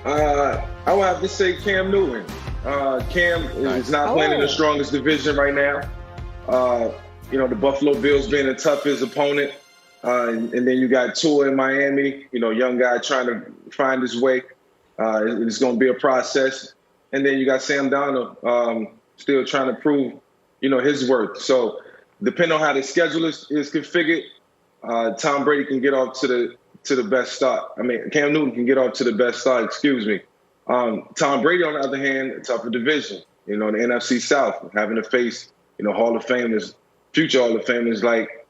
I would have to say Cam Newton. Cam is not playing in the strongest division right now. The Buffalo Bills being the toughest opponent. And then you got Tua in Miami, young guy trying to find his way. It's going to be a process. And then you got Sam Darnold still trying to prove, his worth. So depending on how the schedule is configured, Tom Brady can get off to the best start. Cam Newton can get off to the best start, excuse me. Tom Brady, on the other hand, a tougher division. The NFC South, having to face, Hall of Famers, future Hall of Famers like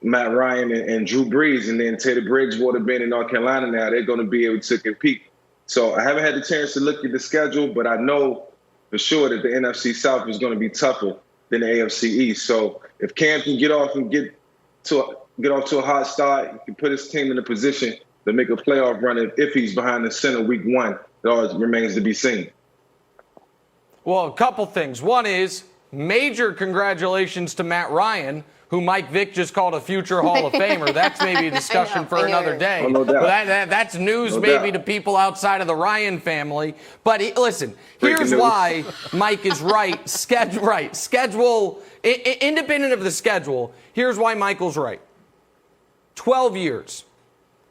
Matt Ryan and Drew Brees, and then Teddy Bridgewater being in North Carolina now, they're going to be able to compete. So I haven't had the chance to look at the schedule, but I know for sure that the NFC South is going to be tougher than the AFC East. So if Cam can get off to a hot start, he can put his team in a position to make a playoff run if he's behind the center week one. It always remains to be seen. Well, a couple things. One is major congratulations to Matt Ryan, who Mike Vick just called a future Hall of Famer. That's maybe a discussion for another day. Oh, no doubt. But that's news maybe to people outside of the Ryan family. But listen, here's why Mike is right. Schedule, independent of the schedule, here's why Michael's right. 12 years.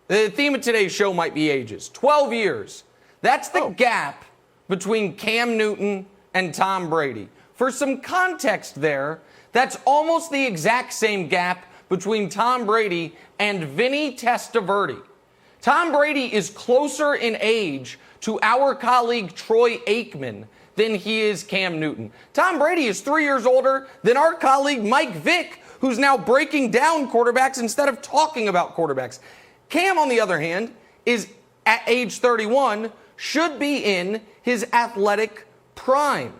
The theme of today's show might be ages. 12 years. That's the gap between Cam Newton and Tom Brady. For some context there, that's almost the exact same gap between Tom Brady and Vinny Testaverde. Tom Brady is closer in age to our colleague Troy Aikman than he is Cam Newton. Tom Brady is 3 years older than our colleague Mike Vick, who's now breaking down quarterbacks instead of talking about quarterbacks. Cam, on the other hand, is at age 31, should be in his athletic prime.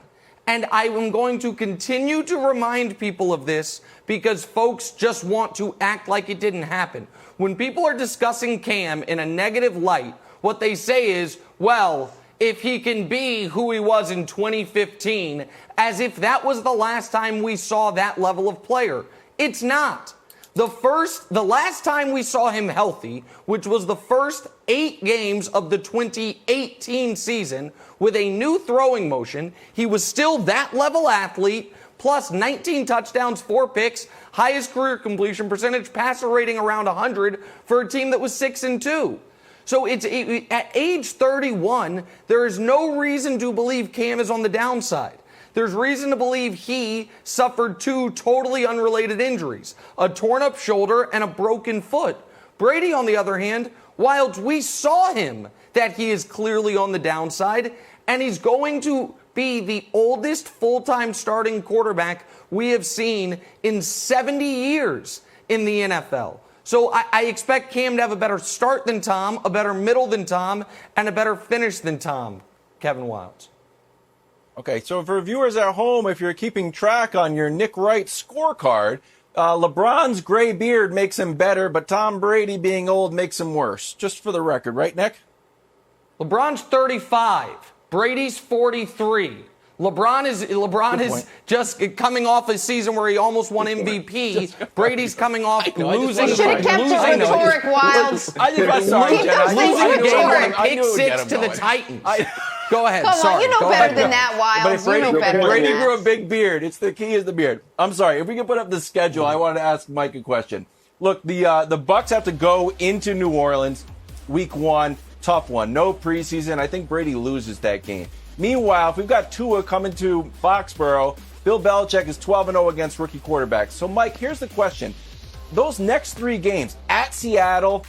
And I am going to continue to remind people of this because folks just want to act like it didn't happen. When people are discussing Cam in a negative light, what they say is, well, if he can be who he was in 2015, as if that was the last time we saw that level of player. It's not. The last time we saw him healthy, which was the first 8 games of the 2018 season with a new throwing motion, he was still that level athlete, plus 19 touchdowns, 4 picks, highest career completion percentage, passer rating around 100 for a team that was 6-2. So at age 31, there is no reason to believe Cam is on the downside. There's reason to believe he suffered 2 totally unrelated injuries, a torn-up shoulder and a broken foot. Brady, on the other hand, while we saw him that he is clearly on the downside, and he's going to be the oldest full-time starting quarterback we have seen in 70 years in the NFL. So I expect Cam to have a better start than Tom, a better middle than Tom, and a better finish than Tom, Kevin Wildes. Okay, so for viewers at home, if you're keeping track on your Nick Wright scorecard, LeBron's gray beard makes him better, but Tom Brady being old makes him worse. Just for the record, right, Nick? LeBron's 35. Brady's 43. LeBron is just coming off a season where he almost won MVP. Brady's coming off losing. You should have kept it rhetoric, Wildes. Keep those things rhetoric. Pick 6 to the Titans. Go ahead. Come on, you know better than that, Wildes. But you know better Brady than that. grew a big beard. It's the key is the beard. I'm sorry. If we can put up the schedule, I wanted to ask Mike a question. Look, the Bucs have to go into New Orleans, week 1, tough one. No preseason. I think Brady loses that game. Meanwhile, if we've got Tua coming to Foxborough, Bill Belichick is 12-0 against rookie quarterbacks. So, Mike, here's the question. Those next 3 games, at Seattle,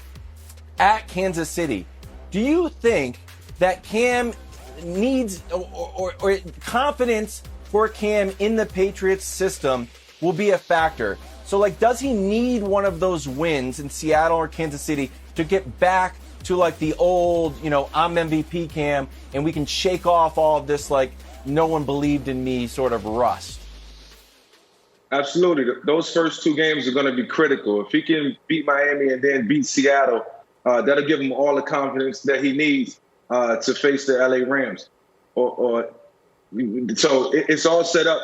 at Kansas City, do you think that Cam needs or confidence for Cam in the Patriots system will be a factor? So, like, does he need one of those wins in Seattle or Kansas City to get back to, like, the old, I'm MVP Cam, and we can shake off all of this, like, no one believed in me sort of rust? Absolutely. Those first 2 games are going to be critical. If he can beat Miami and then beat Seattle, that'll give him all the confidence that he needs to face the LA Rams. So it's all set up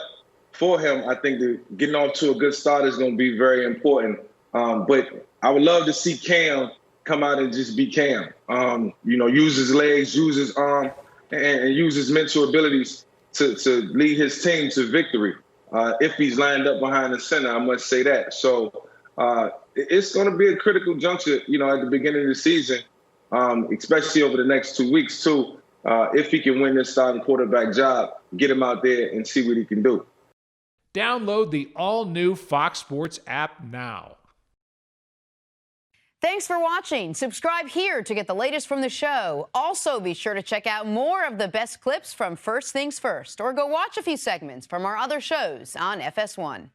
for him. I think that getting off to a good start is going to be very important. But I would love to see Cam come out and just be Cam. Use his legs, use his arm, and use his mental abilities to lead his team to victory. If he's lined up behind the center, I must say that. So it's going to be a critical juncture, at the beginning of the season, especially over the next 2 weeks, too. If he can win this starting quarterback job, get him out there and see what he can do. Download the all-new Fox Sports app now. Thanks for watching. Subscribe here to get the latest from the show. Also, be sure to check out more of the best clips from First Things First, or go watch a few segments from our other shows on FS1.